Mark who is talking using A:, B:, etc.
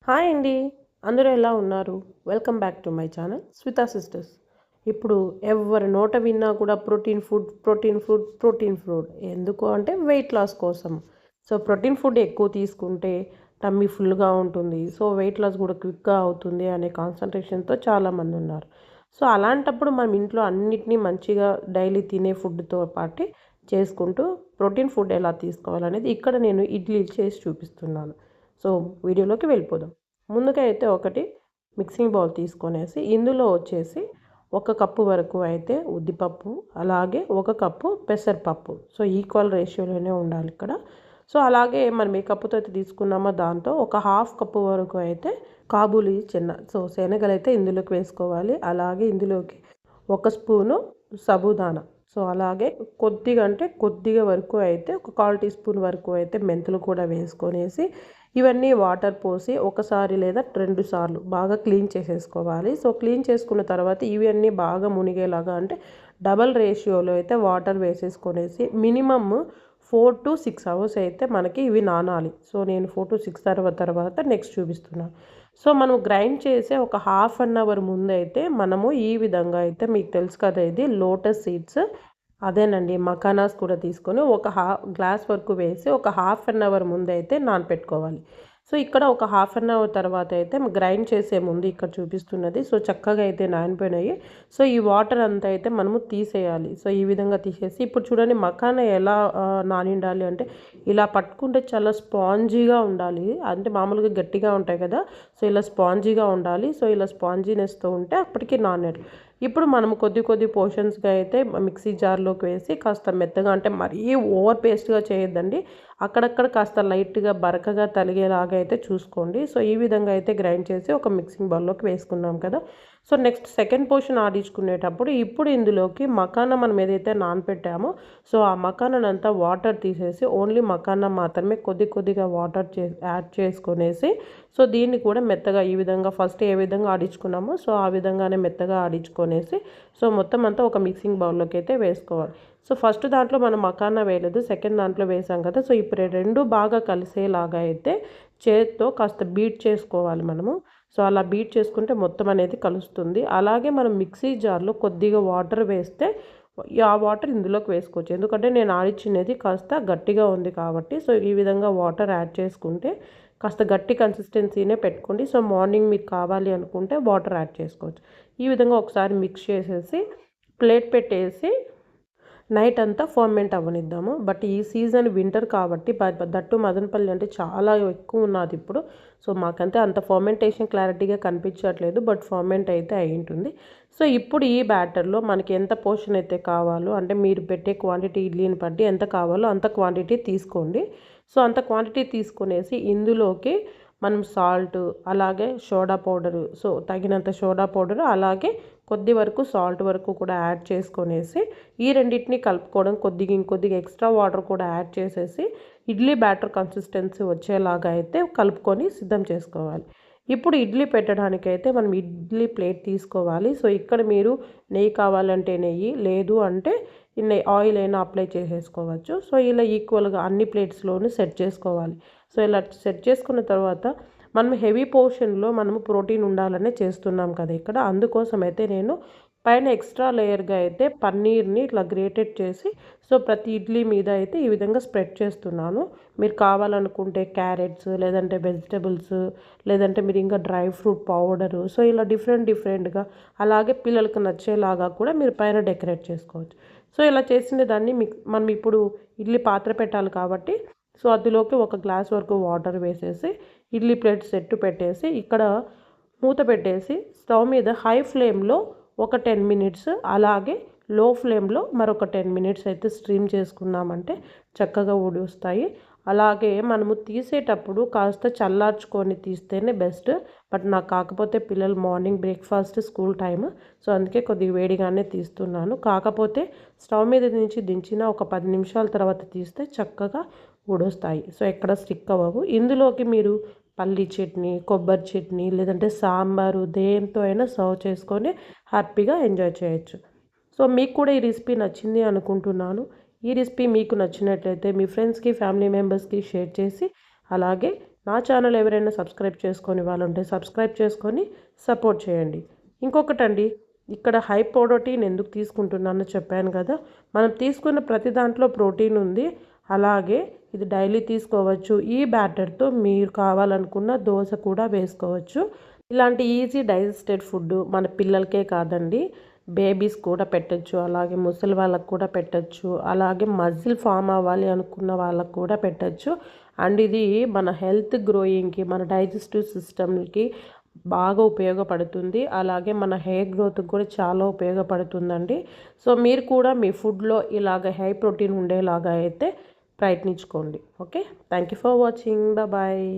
A: Hi అండి. అందరూ ఎలా ఉన్నారు? Welcome back to my channel Swita sisters. ఇప్పుడు ఎవరి నోట విన్నా కూడా protein food, protein food, protein food. ఎందుకు అంటే వెయిట్ లాస్ కోసం. సో ప్రోటీన్ ఫుడ్ ఎక్కువ తీసుకుంటే టమ్మీ ఫుల్గా ఉంటుంది. సో వెయిట్ లాస్ కూడా క్విక్గా అవుతుంది అనే కాన్సన్ట్రేషన్తో చాలామంది ఉన్నారు. సో అలాంటప్పుడు మనం ఇంట్లో అన్నిటినీ మంచిగా డైలీ తినే ఫుడ్తో పాటు చేసుకుంటూ ప్రోటీన్ ఫుడ్ ఎలా తీసుకోవాలనేది ఇక్కడ నేను ఇడ్లీ చేసి చూపిస్తున్నాను. సో వీడియోలోకి వెళ్ళిపోదాం. ముందుగా అయితే ఒకటి మిక్సింగ్ బౌల్ తీసుకొనేసి ఇందులో వచ్చేసి 1 కప్పు వరకు అయితే ఉద్దిపప్పు, అలాగే 1 కప్పు పెసరపప్పు. సో ఈక్వల్ రేషియోలోనే ఉండాలి ఇక్కడ. సో అలాగే మనం ఏ కప్పుతో అయితే తీసుకున్నామో దాంతో ఒక హాఫ్ కప్పు వరకు అయితే కాబూలి చెన్న, సో శనగలైతే ఇందులోకి వేసుకోవాలి. అలాగే ఇందులోకి 1 స్పూను సబుదానా, సో అలాగే కొద్దిగా అంటే కొద్దిగా వరకు అయితే ఒక 1/4 టీ స్పూన్ వరకు అయితే మెంతులు కూడా వేసుకొనేసి ఇవన్నీ వాటర్ పోసి ఒకసారి లేదా 2 సార్లు బాగా క్లీన్ చేసేసుకోవాలి. సో క్లీన్ చేసుకున్న తర్వాత ఇవన్నీ బాగా మునిగేలాగా అంటే డబల్ రేషియోలో అయితే వాటర్ వేసేసుకొనేసి మినిమమ్ 4 to 6 అవర్స్ అయితే మనకి ఇవి నానాలి. సో నేను 4 to 6 తర్వాత నెక్స్ట్ చూపిస్తున్నాను. సో మనం గ్రైండ్ చేసే ఒక హాఫ్ అన్ అవర్ ముందైతే మనము ఈ విధంగా అయితే మీకు తెలుసు కదా, ఇది లోటస్ సీడ్స్, అదేనండి మకానాస్ కూడా తీసుకొని ఒక గ్లాస్ వరకు వేసి ఒక హాఫ్ అన్ అవర్ ముందైతే నానపెట్టుకోవాలి. సో ఇక్కడ ఒక హాఫ్ అన్ అవర్ తర్వాత అయితే గ్రైండ్ చేసే ముందు ఇక్కడ చూపిస్తున్నది. సో చక్కగా అయితే నానిపోయినాయి. సో ఈ వాటర్ అంతా అయితే మనము తీసేయాలి. సో ఈ విధంగా తీసేసి ఇప్పుడు చూడండి మకానా ఎలా నానిండాలి అంటే ఇలా పట్టుకుంటే చాలా స్పాంజీగా ఉండాలి. అంటే మామూలుగా గట్టిగా ఉంటాయి కదా, సో ఇలా స్పాంజీగా ఉండాలి. సో ఇలా స్పాంజీనెస్తో ఉంటే అప్పటికి నానేడు. ఇప్పుడు మనం కొద్ది పోర్షన్స్గా అయితే మిక్సీ జార్లోకి వేసి కాస్త మెత్తగా, అంటే మరీ ఓవర్ పేస్ట్గా చేయొద్దండి, అక్కడక్కడ కాస్త లైట్గా బరకగా తలిగేలాగా అయితే చూసుకోండి. సో ఈ విధంగా అయితే గ్రైండ్ చేసి ఒక మిక్సింగ్ బౌల్లోకి వేసుకున్నాం కదా. సో నెక్స్ట్ సెకండ్ పోర్షన్ ఆడించుకునేటప్పుడు ఇప్పుడు ఇందులోకి మకానా మనం ఏదైతే నానపెట్టామో సో ఆ మకానానంతా వాటర్ తీసేసి ఓన్లీ మకానా మాత్రమే కొద్దిగా వాటర్ యాడ్ చేసుకొనేసి సో దీన్ని కూడా మెత్తగా ఈ విధంగా ఫస్ట్ ఏ విధంగా ఆడించుకున్నామో సో ఆ విధంగానే మెత్తగా ఆడించుకొనేసి సో మొత్తం అంతా ఒక మిక్సింగ్ బౌల్లోకి అయితే వేసుకోవాలి. సో ఫస్ట్ దాంట్లో మనం మకానా వేయలేదు, సెకండ్ దాంట్లో వేసాం కదా. సో ఇప్పుడు రెండు బాగా కలిసేలాగా అయితే చేత్తో కాస్త బీట్ చేసుకోవాలి మనము. సో అలా బీట్ చేసుకుంటే మొత్తం అనేది కలుస్తుంది. అలాగే మనం మిక్సీ జార్లో కొద్దిగా వాటర్ వేస్తే ఆ వాటర్ ఇందులోకి వేసుకోవచ్చు, ఎందుకంటే నేను ఆడిచ్చినది కాస్త గట్టిగా ఉంది కాబట్టి. సో ఈ విధంగా వాటర్ యాడ్ చేసుకుంటే కాస్త గట్టి కన్సిస్టెన్సీనే పెట్టుకోండి. సో మార్నింగ్ మీకు కావాలి అనుకుంటే వాటర్ యాడ్ చేసుకోవచ్చు. ఈ విధంగా ఒకసారి మిక్స్ చేసేసి ప్లేట్ పెట్టేసి నైట్ అంతా ఫర్మెంట్ అవ్వనిద్దాము. బట్ ఈ సీజన్ వింటర్ కాబట్టి దట్టు మదనపల్లి అంటే చాలా ఎక్కువ ఉన్నది ఇప్పుడు. సో మాకంతే అంత ఫర్మెంటేషన్ క్లారిటీగా కనిపించట్లేదు, బట్ ఫర్మెంట్ అయితే అయి ఉంటుంది. సో ఇప్పుడు ఈ బ్యాటర్లో మనకి ఎంత పోర్షన్ అయితే కావాలో, అంటే మీరు పెట్టే క్వాంటిటీ ఇడ్లీని బట్టి ఎంత కావాలో అంత క్వాంటిటీ తీసుకోండి. సో అంత క్వాంటిటీ తీసుకునేసి ఇందులోకి మనం సాల్ట్, అలాగే సోడా పౌడరు, సో తగినంత సోడా పౌడరు, అలాగే కొద్ది వరకు సాల్ట్ వరకు కూడా యాడ్ చేసుకొనేసి ఈ రెండింటిని కలుపుకోవడం, ఇంకొద్దిగా ఎక్స్ట్రా వాటర్ కూడా యాడ్ చేసేసి ఇడ్లీ బ్యాటర్ కన్సిస్టెన్సీ వచ్చేలాగా అయితే కలుపుకొని సిద్ధం చేసుకోవాలి. ఇప్పుడు ఇడ్లీ పెట్టడానికైతే మనం ఇడ్లీ ప్లేట్ తీసుకోవాలి. సో ఇక్కడ మీరు నెయ్యి కావాలంటే నెయ్యి, లేదు అంటే ఆయిల్ అయినా అప్లై చేసేసుకోవచ్చు. సో ఇలా ఈక్వల్గా అన్ని ప్లేట్స్లోనూ సెట్ చేసుకోవాలి. సో ఇలా సెట్ చేసుకున్న తర్వాత మనం హెవీ పోర్షన్లో మనము ప్రోటీన్ ఉండాలనే చేస్తున్నాం కదా ఇక్కడ. అందుకోసం అయితే నేను పైన ఎక్స్ట్రా లేయర్గా అయితే పన్నీర్ని ఇట్లా గ్రేటెడ్ చేసి సో ప్రతి ఇడ్లీ మీద అయితే ఈ విధంగా స్ప్రెడ్ చేస్తున్నాను. మీరు కావాలనుకుంటే క్యారెట్స్, లేదంటే వెజిటబుల్స్, లేదంటే మీరు ఇంకా డ్రై ఫ్రూట్ పౌడరు, సో ఇలా డిఫరెంట్గా అలాగే పిల్లలకు నచ్చేలాగా కూడా మీరు పైన డెకరేట్ చేసుకోవచ్చు. సో ఇలా చేసిన దాన్ని మనం ఇప్పుడు ఇడ్లీ పాత్ర పెట్టాలి కాబట్టి సో అందులోకి 1 గ్లాస్ వరకు వాటర్ వేసేసి ఇడ్లీ ప్లేట్ సెట్టు పెట్టేసి ఇక్కడ మూత పెట్టేసి స్టవ్ మీద హై ఫ్లేమ్లో ఒక 10 మినిట్స్, అలాగే లో ఫ్లేమ్లో మరొక 10 మినిట్స్ అయితే స్ట్రీమ్ చేసుకున్నామంటే చక్కగా వస్తాయి. అలాగే మనము తీసేటప్పుడు కాస్త చల్లార్చుకొని తీస్తేనే బెస్ట్. బట్ నాకు కాకపోతే పిల్లలు morning breakfast, school time, so అందుకే కొద్దిగా వేడిగానే తీస్తున్నాను. కాకపోతే స్టవ్ మీద నుంచి దించిన ఒక 10 నిమిషాల తర్వాత తీస్తే చక్కగా ఊడొస్తాయి. సో ఎక్కడ స్టిక్ అవ్వవు. ఇందులోకి మీరు పల్లీ చట్నీ, కొబ్బరి చట్నీ, లేదంటే సాంబారు దేంతో అయినా సర్వ్ చేసుకొని హ్యాపీగా ఎంజాయ్ చేయొచ్చు. సో మీకు కూడా ఈ రెసిపీ నచ్చింది అనుకుంటున్నాను. ఈ రెసిపీ మీకు నచ్చినట్లయితే మీ ఫ్రెండ్స్కి, ఫ్యామిలీ మెంబర్స్కి షేర్ చేసి అలాగే నా ఛానల్ ఎవరైనా సబ్స్క్రైబ్ చేసుకొని వాళ్ళు ఉంటే సబ్స్క్రైబ్ చేసుకొని సపోర్ట్ చేయండి. ఇంకొకటండి, ఇక్కడ హై ప్రోటీన్ ఎందుకు తీసుకుంటున్నానో చెప్పాను కదా. మనం తీసుకున్న ప్రతి దాంట్లో ప్రోటీన్ ఉంది. అలాగే ఇది డైలీ తీసుకోవచ్చు. ఈ బ్యాటర్తో మీరు కావాలనుకున్న దోశ కూడా వేసుకోవచ్చు. ఇలాంటి ఈజీ డైజెస్టెడ్ ఫుడ్ మన పిల్లలకే కాదండి, బేబీస్ కూడా పెట్టచ్చు, అలాగే ముసలి వాళ్ళకు కూడా పెట్టచ్చు, అలాగే మజిల్ ఫామ్ అవ్వాలి అనుకున్న వాళ్ళకు కూడా పెట్టచ్చు. అండ్ ఇది మన హెల్త్ గ్రోయింగ్కి, మన డైజెస్టివ్ సిస్టమ్కి బాగా ఉపయోగపడుతుంది. అలాగే మన హెయిర్ గ్రోత్కి కూడా చాలా ఉపయోగపడుతుందండి. సో మీరు కూడా మీ ఫుడ్లో ఇలాగ హై ప్రోటీన్ ఉండేలాగా అయితే ప్రయత్నించుకోండి. Okay, thank you for watching. Bye.